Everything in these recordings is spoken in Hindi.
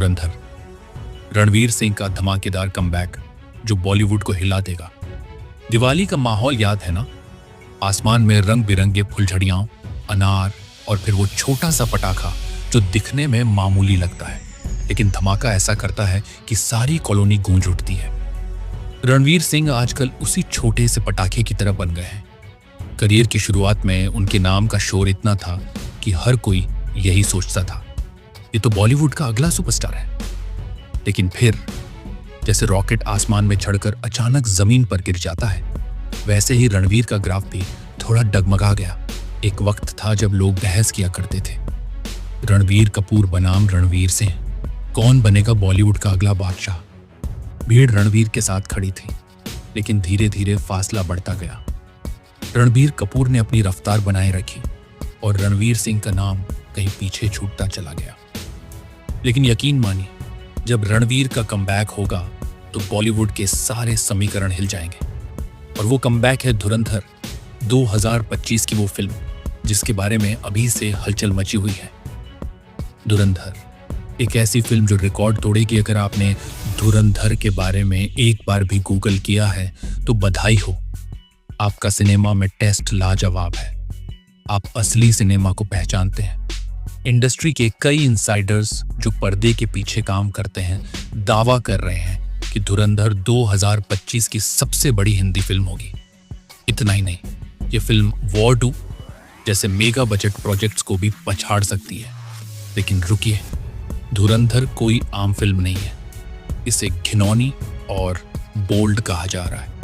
धुरंधर, रणवीर सिंह का धमाकेदार कमबैक जो बॉलीवुड को हिला देगा। दिवाली का माहौल याद है ना? आसमान में रंग बिरंगे फुलझड़ियां, अनार और फिर वो छोटा सा पटाखा जो दिखने में मामूली लगता है, लेकिन धमाका ऐसा करता है कि सारी कॉलोनी गूंज उठती है। रणवीर सिंह आजकल उसी छोटे से पटाखे की तरह बन गए हैं। करियर की शुरुआत में उनके नाम का शोर इतना था कि हर कोई यही सोचता था, ये तो बॉलीवुड का अगला सुपरस्टार है। लेकिन फिर जैसे रॉकेट आसमान में चढ़कर अचानक जमीन पर गिर जाता है, वैसे ही रणवीर का ग्राफ भी थोड़ा डगमगा गया। एक वक्त था जब लोग बहस किया करते थे, रणवीर कपूर बनाम रणवीर सिंह, कौन बनेगा बॉलीवुड का अगला बादशाह। भीड़ रणवीर के साथ खड़ी थी, लेकिन धीरे धीरे फासला बढ़ता गया। रणबीर कपूर ने अपनी रफ्तार बनाए रखी और रणवीर सिंह का नाम कहीं पीछे छूटता चला गया। लेकिन यकीन मानिए, जब रणवीर का कमबैक होगा तो बॉलीवुड के सारे समीकरण हिल जाएंगे। और वो कमबैक है धुरंधर, 2025 की वो फिल्म जिसके बारे में अभी से हलचल मची हुई है। धुरंधर एक ऐसी फिल्म जो रिकॉर्ड तोड़ेगी। अगर आपने धुरंधर के बारे में एक बार भी गूगल किया है तो बधाई हो, आपका सिनेमा में टेस्ट लाजवाब है। आप असली सिनेमा को पहचानते हैं। इंडस्ट्री के कई इनसाइडर्स जो पर्दे के पीछे काम करते हैं दावा कर रहे हैं कि धुरंधर 2025 की सबसे बड़ी हिंदी फिल्म होगी। इतना ही नहीं, ये फिल्म वॉर 2 जैसे मेगा बजट प्रोजेक्ट्स को भी पछाड़ सकती है। लेकिन रुकिए, धुरंधर कोई आम फिल्म नहीं है। इसे घिनौनी और बोल्ड कहा जा रहा है।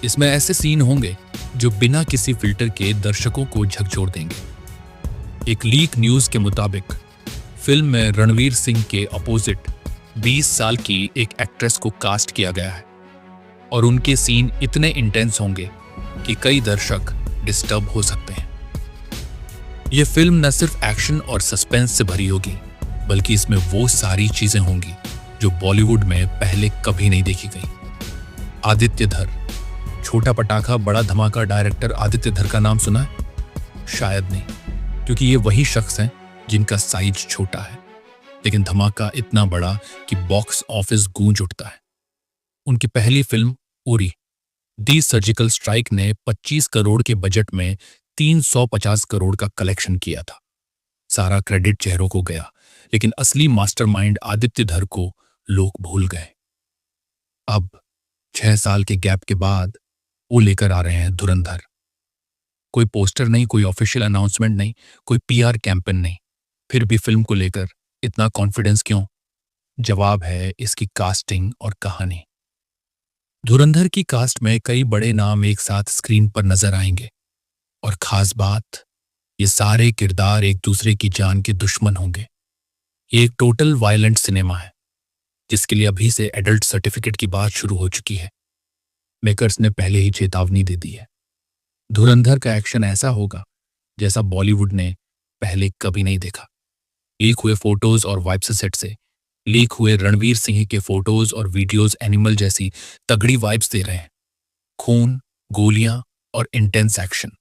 इसमें ऐसे सीन होंगे जो बिना किसी फिल्टर के दर्शकों को झकझोर देंगे। एक लीक न्यूज के मुताबिक फिल्म में रणवीर सिंह के अपोजिट 20 साल की एक एक्ट्रेस को कास्ट किया गया है और उनके सीन इतने इंटेंस होंगे कि कई दर्शक डिस्टर्ब हो सकते हैं। यह फिल्म न सिर्फ एक्शन और सस्पेंस से भरी होगी, बल्कि इसमें वो सारी चीजें होंगी जो बॉलीवुड में पहले कभी नहीं देखी गई। आदित्य धर, छोटा पटाखा बड़ा धमाका डायरेक्टर आदित्य धर का नाम सुना है? शायद नहीं, क्योंकि ये वही शख्स हैं जिनका साइज छोटा है लेकिन धमाका इतना बड़ा कि बॉक्स ऑफिस गूंज उठता है। उनकी पहली फिल्म उरी दी सर्जिकल स्ट्राइक ने 25 करोड़ के बजट में 350 करोड़ का कलेक्शन किया था। सारा क्रेडिट चेहरों को गया, लेकिन असली मास्टरमाइंड आदित्य धर को लोग भूल गए। अब 6 साल के गैप के बाद वो लेकर आ रहे हैं धुरंधर। कोई पोस्टर नहीं, कोई ऑफिशियल अनाउंसमेंट नहीं, कोई पीआर कैंपेन नहीं। फिर भी फिल्म को लेकर इतना कॉन्फिडेंस क्यों? जवाब है इसकी कास्टिंग और कहानी। धुरंधर की कास्ट में कई बड़े नाम एक साथ स्क्रीन पर नजर आएंगे और खास बात, ये सारे किरदार एक दूसरे की जान के दुश्मन होंगे। ये एक टोटल वायलेंट सिनेमा है जिसके लिए अभी से एडल्ट सर्टिफिकेट की बात शुरू हो चुकी है। मेकर्स ने पहले ही चेतावनी दे दी है। धुरंधर का एक्शन ऐसा होगा जैसा बॉलीवुड ने पहले कभी नहीं देखा। लीक हुए फोटोज और वाइब्स सेट से लीक हुए रणवीर सिंह के फोटोज और वीडियोस एनिमल जैसी तगड़ी वाइब्स दे रहे हैं। खून, गोलियां और इंटेंस एक्शन,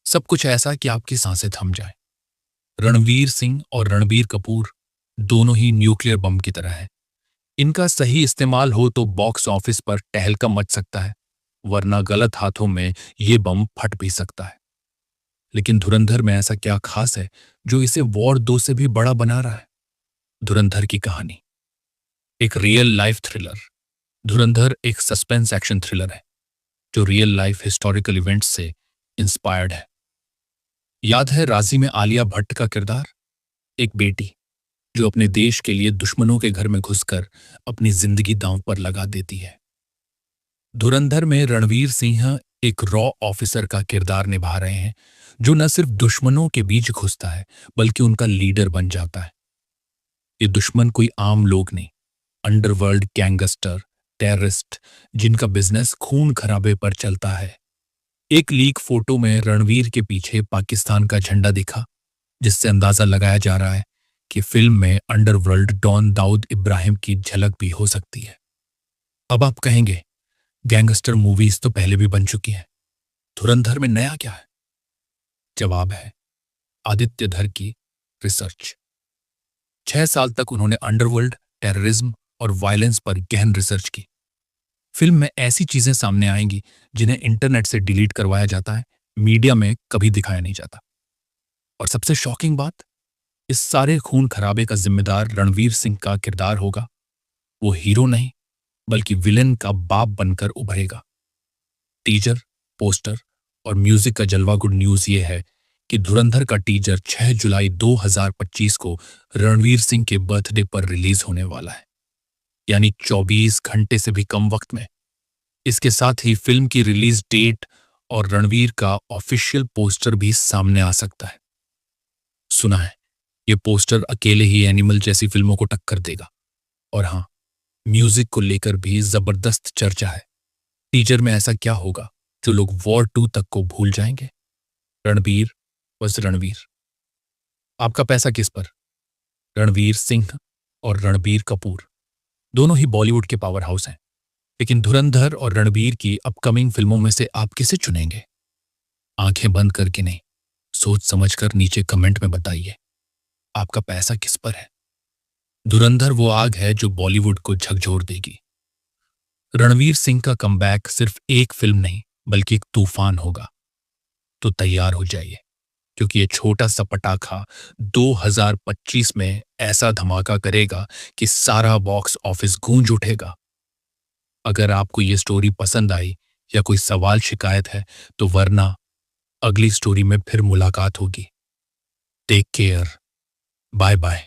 सब कुछ ऐसा कि आपकी सांसें थम जाए। रणवीर सिंह और रणबीर कपूर दोनों ही न्यूक्लियर बम की तरह है। इनका सही इस्तेमाल हो तो बॉक्स ऑफिस पर टहलका मच सकता है, वरना गलत हाथों में ये बम फट भी सकता है। लेकिन धुरंधर में ऐसा क्या खास है जो इसे वॉर 2 से भी बड़ा बना रहा है? धुरंधर की कहानी एक रियल लाइफ थ्रिलर। धुरंधर एक सस्पेंस एक्शन थ्रिलर है जो रियल लाइफ हिस्टोरिकल इवेंट्स से इंस्पायर्ड है। याद है राजी में आलिया भट्ट का किरदार, एक बेटी जो अपने देश के लिए दुश्मनों के घर में घुसकर अपनी जिंदगी दांव पर लगा देती है। धुरंधर में रणवीर सिंह एक रॉ ऑफिसर का किरदार निभा रहे हैं जो न सिर्फ दुश्मनों के बीच घुसता है बल्कि उनका लीडर बन जाता है। ये दुश्मन कोई आम लोग नहीं, अंडरवर्ल्ड गैंगस्टर, टेररिस्ट जिनका बिजनेस खून खराबे पर चलता है। एक लीक फोटो में रणवीर के पीछे पाकिस्तान का झंडा दिखा, जिससे अंदाजा लगाया जा रहा है कि फिल्म में अंडरवर्ल्ड डॉन दाऊद इब्राहिम की झलक भी हो सकती है। अब आप कहेंगे गैंगस्टर मूवीज तो पहले भी बन चुकी हैं, धुरंधर में नया क्या है? जवाब है आदित्य धर की रिसर्च। 6 साल तक उन्होंने अंडरवर्ल्ड टेररिज्म और वायलेंस पर गहन रिसर्च की। फिल्म में ऐसी चीजें सामने आएंगी जिन्हें इंटरनेट से डिलीट करवाया जाता है, मीडिया में कभी दिखाया नहीं जाता। और सबसे शॉकिंग बात, इस सारे खून खराबे का जिम्मेदार रणवीर सिंह का किरदार होगा। वो हीरो नहीं, बल्कि विलेन का बाप बनकर उभरेगा। टीजर, पोस्टर और म्यूजिक का जलवा गुड न्यूज ये है कि धुरंधर का टीजर 6 जुलाई 2025 को रणवीर सिंह के बर्थडे पर रिलीज होने वाला है, यानी 24 घंटे से भी कम वक्त में। इसके साथ ही फिल्म की रिलीज डेट और रणवीर का ऑफिशियल पोस्टर भी सामने आ सकता है। सुना है ये पोस्टर अकेले ही एनिमल जैसी फिल्मों को टक्कर देगा। और हाँ, म्यूजिक को लेकर भी जबरदस्त चर्चा है। टीजर में ऐसा क्या होगा जो लोग वॉर 2 तक को भूल जाएंगे? रणबीर बस रणवीर। आपका पैसा किस पर? रणवीर सिंह और रणबीर कपूर दोनों ही बॉलीवुड के पावर हाउस हैं, लेकिन धुरंधर और रणबीर की अपकमिंग फिल्मों में से आप किसे चुनेंगे? आंखें बंद करके नहीं, सोच समझकर नीचे कमेंट में बताइए आपका पैसा किस पर है। धुरंधर वो आग है जो बॉलीवुड को झकझोर देगी। रणवीर सिंह का कमबैक सिर्फ एक फिल्म नहीं, बल्कि एक तूफान होगा। तो तैयार हो जाइए, क्योंकि ये छोटा सा पटाखा 2025 में ऐसा धमाका करेगा कि सारा बॉक्स ऑफिस गूंज उठेगा। अगर आपको ये स्टोरी पसंद आई या कोई सवाल शिकायत है, तो वरना अगली स्टोरी में फिर मुलाकात होगी। Take care, bye bye.